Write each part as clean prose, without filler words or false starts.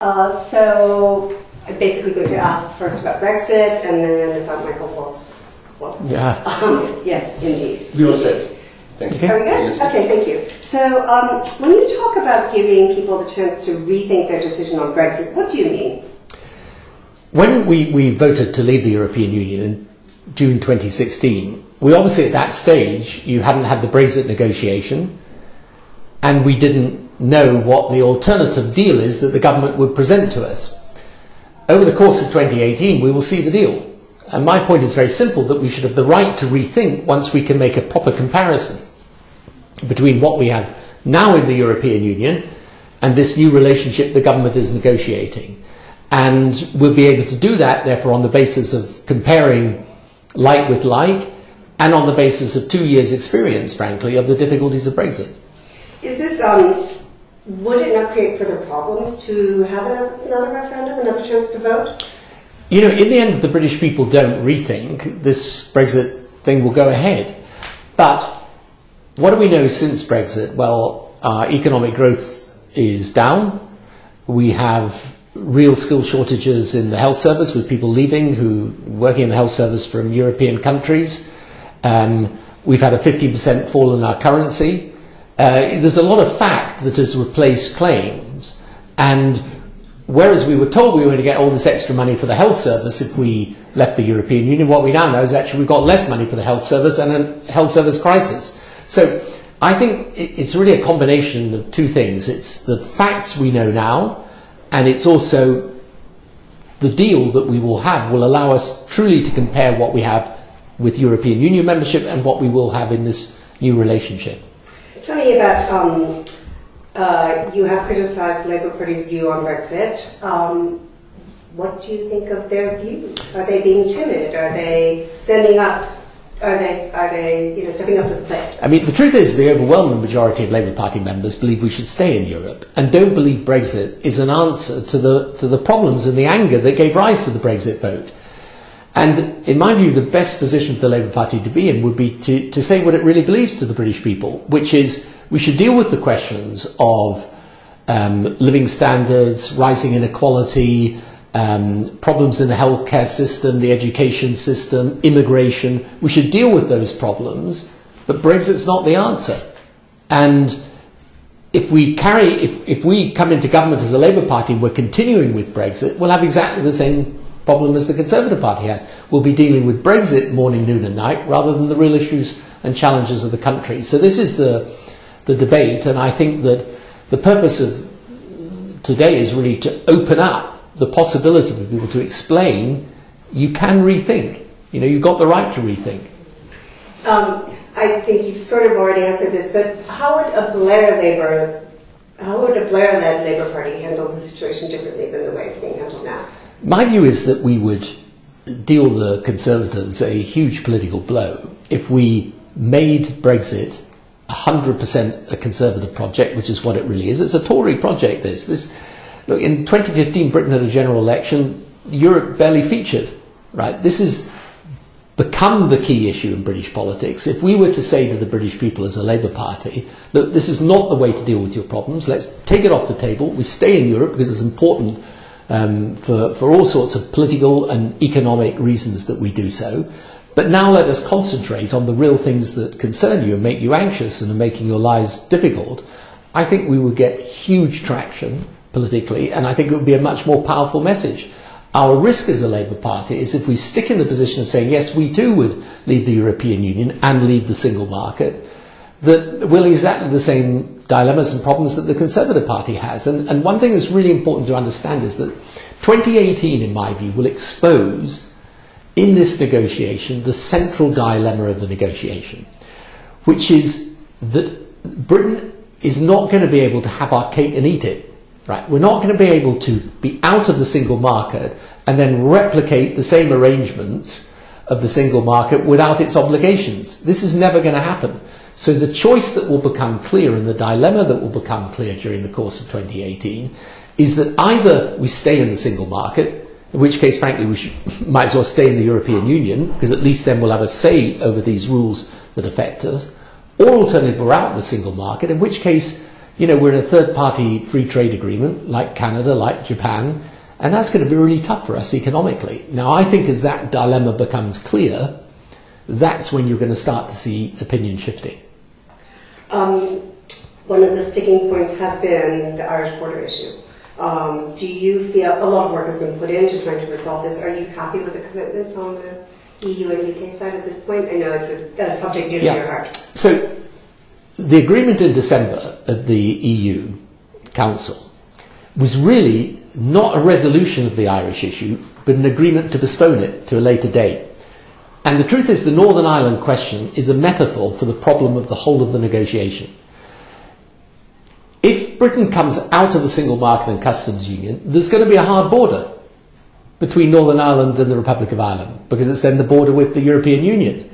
So I'm basically going to ask first about Brexit and then about Michael Wolff's. Well, yeah. Yes, indeed. We all set. Thank you. Are we good? Okay, thank you. So when you talk about giving people the chance to rethink their decision on Brexit, what do you mean? When we voted to leave the European Union in June 2016, we obviously at that stage, you hadn't had the Brexit negotiation, and we didn't know what the alternative deal is that the government would present to us. Over the course of 2018, we will see the deal. And my point is very simple, that we should have the right to rethink once we can make a proper comparison between what we have now in the European Union and this new relationship the government is negotiating. And we'll be able to do that, therefore, on the basis of comparing like with like, and on the basis of 2 years' experience, frankly, of the difficulties of Brexit. Is this, would it not create further problems to have another referendum, another chance to vote? You know, in the end, if the British people don't rethink, this Brexit thing will go ahead. But what do we know since Brexit? Well, our economic growth is down. We have real skill shortages in the health service, with people leaving who working in the health service from European countries. We've had a 50% fall in our currency. There's a lot of fact that has replaced claims, and whereas we were told we were going to get all this extra money for the health service if we left the European Union, what we now know is actually we've got less money for the health service and a health service crisis. So I think it's really a combination of two things. It's the facts we know now, and it's also the deal that we will have will allow us truly to compare what we have with European Union membership and what we will have in this new relationship. Tell me about, you have criticized the Labour Party's view on Brexit. What do you think of their views? Are they being timid? Are they standing up? Are they stepping up to the plate? I mean, the truth is the overwhelming majority of Labour Party members believe we should stay in Europe and don't believe Brexit is an answer to the problems and the anger that gave rise to the Brexit vote. And in my view, the best position for the Labour Party to be in would be to say what it really believes to the British people, which is we should deal with the questions of living standards, rising inequality, problems in the healthcare system, the education system, immigration. We should deal with those problems, but Brexit's not the answer. And if we come into government as a Labour Party and we're continuing with Brexit, we'll have exactly the same problem as the Conservative Party has. We'll be dealing with Brexit morning, noon and night rather than the real issues and challenges of the country. So this is the debate, and I think that the purpose of today is really to open up the possibility for people to explain you can rethink. You know, you've got the right to rethink. I think you've sort of already answered this, but how would a Blair-led Labour Party handle the situation differently than the way it's being handled now? My view is that we would deal the Conservatives a huge political blow if we made Brexit 100% a Conservative project, which is what it really is. It's a Tory project, Look, in 2015, Britain had a general election. Europe barely featured, right? This has become the key issue in British politics. If we were to say to the British people as a Labour Party, look, this is not the way to deal with your problems. Let's take it off the table. We stay in Europe because it's important for all sorts of political and economic reasons that we do so. But now let us concentrate on the real things that concern you and make you anxious and are making your lives difficult. I think we would get huge traction politically, and I think it would be a much more powerful message. Our risk as a Labour Party is if we stick in the position of saying, yes, we too would leave the European Union and leave the single market, that we'll have exactly the same dilemmas and problems that the Conservative Party has. And one thing that's really important to understand is that 2018, in my view, will expose in this negotiation the central dilemma of the negotiation, which is that Britain is not going to be able to have our cake and eat it. Right? We're not going to be able to be out of the single market and then replicate the same arrangements of the single market without its obligations. This is never going to happen. So the choice that will become clear and the dilemma that will become clear during the course of 2018 is that either we stay in the single market, in which case, frankly, might as well stay in the European Union, because at least then we'll have a say over these rules that affect us, or alternatively, we're out of the single market, in which case we're in a third-party free trade agreement, like Canada, like Japan, and that's going to be really tough for us economically. Now, I think as that dilemma becomes clear, that's when you're going to start to see opinion shifting. One of the sticking points has been the Irish border issue. Do you feel a lot of work has been put into trying to resolve this? Are you happy with the commitments on the EU and UK side at this point? I know it's a subject dear to your heart. So the agreement in December at the EU Council was really not a resolution of the Irish issue, but an agreement to postpone it to a later date. And the truth is the Northern Ireland question is a metaphor for the problem of the whole of the negotiation. If Britain comes out of the single market and customs union, there's going to be a hard border between Northern Ireland and the Republic of Ireland, because it's then the border with the European Union.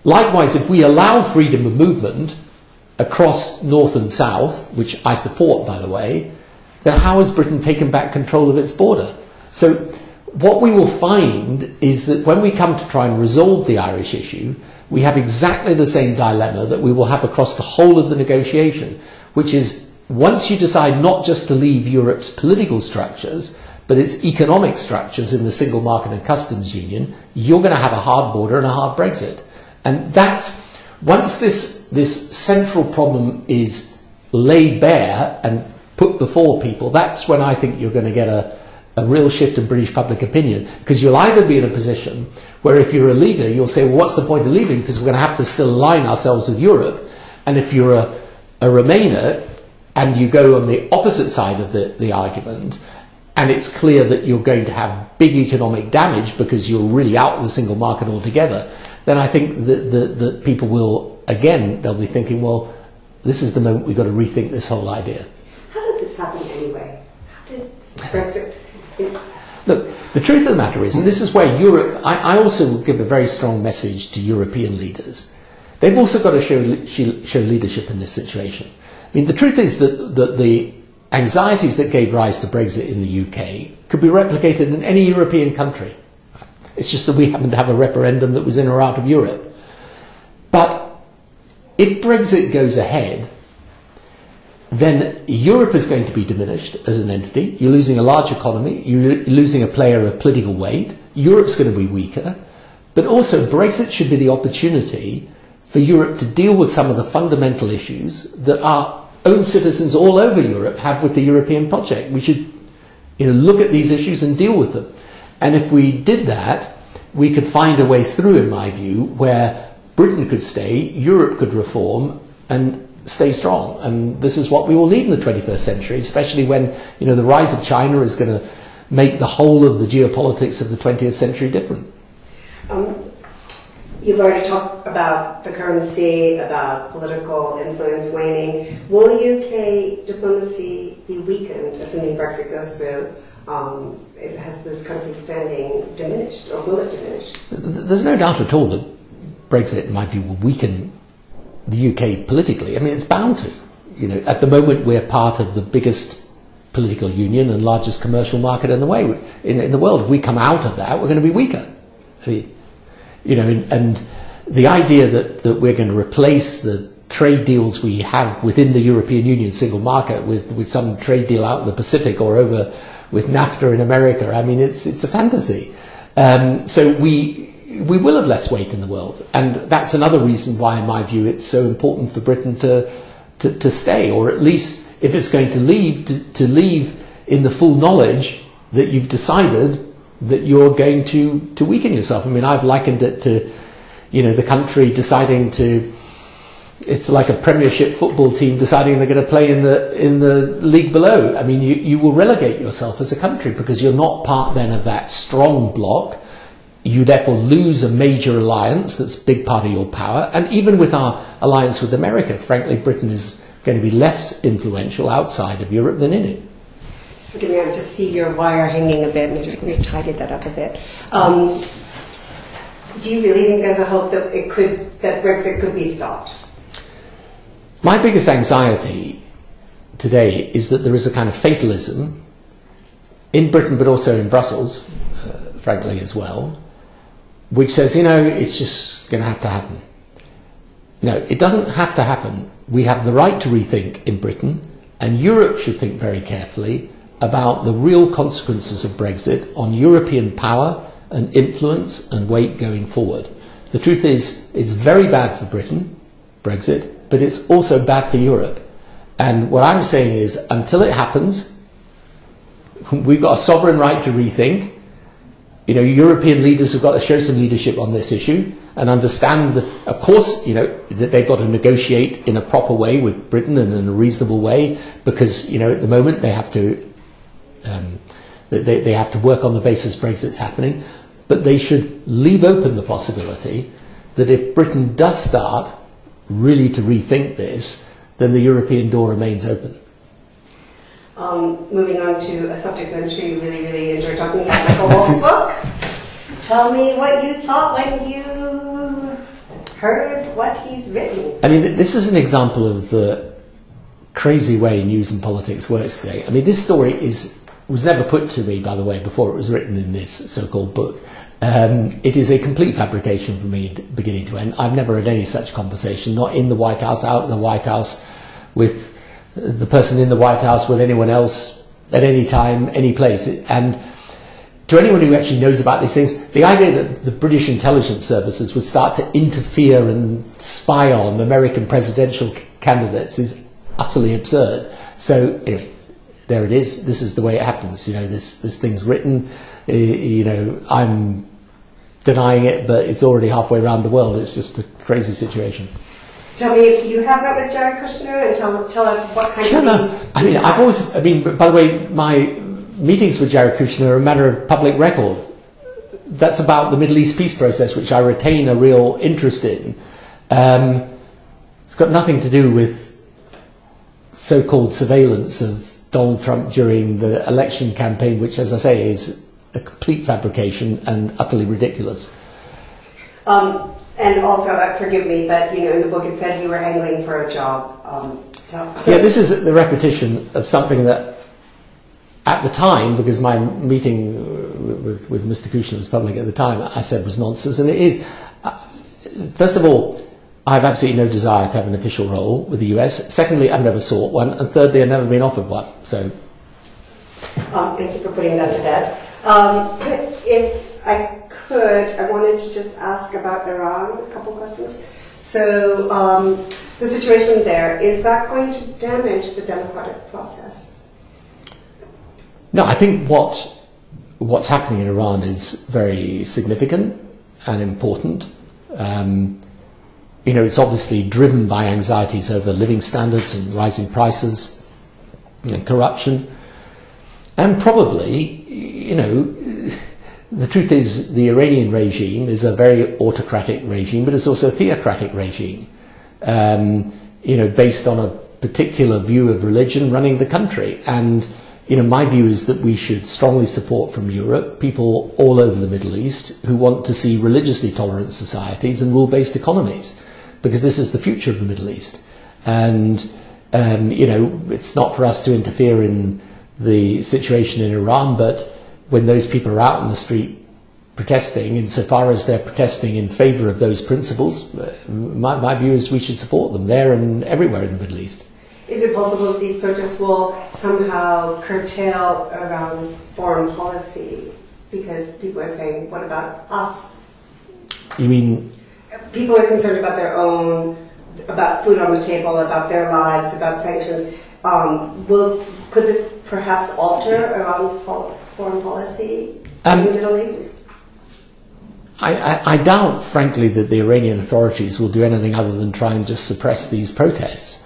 Likewise, if we allow freedom of movement across north and south, which I support, by the way, then how has Britain taken back control of its border? So what we will find is that when we come to try and resolve the Irish issue, we have exactly the same dilemma that we will have across the whole of the negotiation, which is once you decide not just to leave Europe's political structures, but its economic structures in the single market and customs union, you're going to have a hard border and a hard Brexit. And that's, once this central problem is laid bare and put before people, that's when I think you're going to get a real shift in British public opinion. Because you'll either be in a position where if you're a leaver, you'll say, well, what's the point of leaving? Because we're going to have to still align ourselves with Europe. And if you're a Remainer and you go on the opposite side of the argument, and it's clear that you're going to have big economic damage because you're really out of the single market altogether, then I think that people will, again, they'll be thinking, well, this is the moment we've got to rethink this whole idea. How did this happen anyway? How did Brexit... Look, the truth of the matter is, and this is where Europe, I also give a very strong message to European leaders. They've also got to show leadership in this situation. I mean, the truth is that the anxieties that gave rise to Brexit in the UK could be replicated in any European country. It's just that we happen to have a referendum that was in or out of Europe. But if Brexit goes ahead, then Europe is going to be diminished as an entity. You're losing a large economy. You're losing a player of political weight. Europe's going to be weaker. But also, Brexit should be the opportunity for Europe to deal with some of the fundamental issues that our own citizens all over Europe have with the European project. We should look at these issues and deal with them. And if we did that, we could find a way through, in my view, where Britain could stay, Europe could reform, and stay strong. And this is what we will need in the 21st century, especially when the rise of China is going to make the whole of the geopolitics of the 20th century different. You've already talked about the currency, about political influence waning. Will UK diplomacy be weakened, assuming Brexit goes through? Has this country's standing diminished, or will it diminish? There's no doubt at all that Brexit, in my view, will weaken the UK politically. I mean, it's bound to. At the moment, we're part of the biggest political union and largest commercial market in the world. If we come out of that, we're going to be weaker. I mean, and the idea that we're going to replace the trade deals we have within the European Union single market with some trade deal out in the Pacific or over with NAFTA in America, I mean, it's a fantasy. So we will have less weight in the world. And that's another reason why, in my view, it's so important for Britain to stay, or at least, if it's going to leave, to leave in the full knowledge that you've decided that you're going to weaken yourself. I mean, I've likened it to, the country deciding it's like a Premiership football team deciding they're going to play in the league below. I mean, you will relegate yourself as a country because you're not part then of that strong bloc. You therefore lose a major alliance that's a big part of your power. And even with our alliance with America, frankly, Britain is going to be less influential outside of Europe than in it. Forgive me, I just see your wire hanging a bit, and I just need to tidy that up a bit. Do you really think there's a hope that Brexit could be stopped? My biggest anxiety today is that there is a kind of fatalism in Britain, but also in Brussels, frankly, as well, which says, it's just going to have to happen. No, it doesn't have to happen. We have the right to rethink in Britain, and Europe should think very carefully about the real consequences of Brexit on European power and influence and weight going forward. The truth is, it's very bad for Britain, Brexit, but it's also bad for Europe. And what I'm saying is, until it happens, we've got a sovereign right to rethink. You know, European leaders have got to show some leadership on this issue and understand, of course, you know, that they've got to negotiate in a proper way with Britain and in a reasonable way, because, you know, at the moment they have to work on the basis Brexit's happening. But they should leave open the possibility that if Britain does start really to rethink this, then the European door remains open. Moving on to a subject I'm sure you really, really enjoy talking about, Michael Wolff's book. Tell me what you thought when you heard what he's written. I mean, this is an example of the crazy way news and politics works today. I mean, this story was never put to me, by the way, before it was written in this so-called book. It is a complete fabrication from me beginning to end. I've never had any such conversation, not in the White House, out of the White House, with the person in the White House, with anyone else, at any time, any place. And to anyone who actually knows about these things, the idea that the British intelligence services would start to interfere and spy on American presidential candidates is utterly absurd. So anyway, there it is. This is the way it happens. You know, this thing's written. You know, I'm denying it, but it's already halfway around the world. It's just a crazy situation. Tell me if you have met with Jared Kushner, and tell us what kind of things. I mean, by the way, my meetings with Jared Kushner are a matter of public record. That's about the Middle East peace process, which I retain a real interest in. It's got nothing to do with so-called surveillance of Donald Trump during the election campaign, which, as I say, is a complete fabrication and utterly ridiculous. And also, forgive me, but you know, in the book it said you were angling for a job. Yeah, this is the repetition of something that, at the time, because my meeting with Mr. Kushner was public at the time, I said was nonsense, and it is. First of all, I have absolutely no desire to have an official role with the US. Secondly, I've never sought one, and thirdly, I've never been offered one. So, thank you for putting that to bed. If I could, I wanted to just ask about Iran, a couple questions. So, the situation there, is that going to damage the democratic process? No, I think what's happening in Iran is very significant and important. You know, it's obviously driven by anxieties over living standards and rising prices and corruption. And probably, you know, the truth is the Iranian regime is a very autocratic regime, but it's also a theocratic regime, you know, based on a particular view of religion running the country. And, you know, my view is that we should strongly support from Europe people all over the Middle East who want to see religiously tolerant societies and rule-based economies, because this is the future of the Middle East. And, you know, it's not for us to interfere in the situation in Iran, but when those people are out in the street protesting, insofar as they're protesting in favour of those principles, my view is we should support them there and everywhere in the Middle East. Is it possible that these protests will somehow curtail Iran's foreign policy? Because people are saying, what about us? You mean? People are concerned about their own, about food on the table, about their lives, about sanctions. Could this perhaps alter Iran's foreign policy in the Middle East? I doubt, frankly, that the Iranian authorities will do anything other than try and just suppress these protests.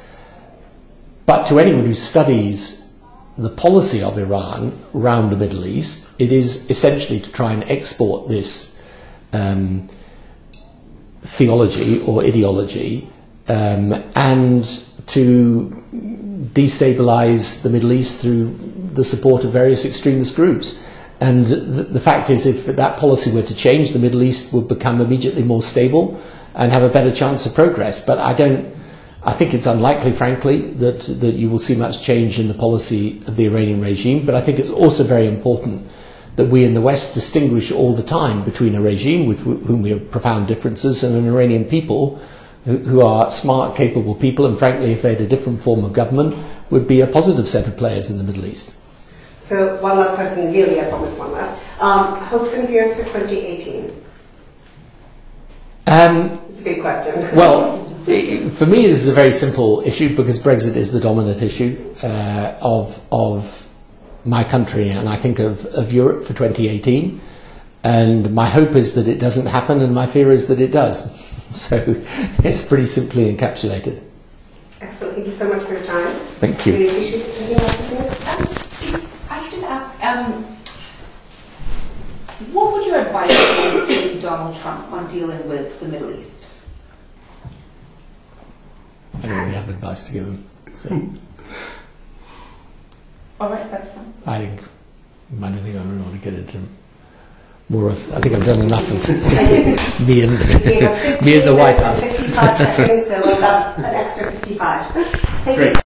But to anyone who studies the policy of Iran around the Middle East, it is essentially to try and export this theology or ideology and to destabilize the Middle East through the support of various extremist groups. And the fact is, if that policy were to change, the Middle East would become immediately more stable and have a better chance of progress. But I think it's unlikely, frankly, that you will see much change in the policy of the Iranian regime. But I think it's also very important that we in the West distinguish all the time between a regime with whom we have profound differences and an Iranian people who are smart, capable people, and frankly, if they had a different form of government, would be a positive set of players in the Middle East. So one last question, really, I promise one last. Hopes and fears for 2018? It's a big question. Well, for me, this is a very simple issue because Brexit is the dominant issue of my country, and I think of Europe for 2018. And my hope is that it doesn't happen, and my fear is that it does. So it's pretty simply encapsulated. Excellent. Thank you so much for your time. Thank you. Really appreciate it. I could just ask, what would your advice be to Donald Trump on dealing with the Middle East? I don't really have advice to give him. So All right, that's fine. I don't think I really want to get into more of. I think I've done enough of me and the White House. 55 seconds, so we've got an extra 55. Thank you.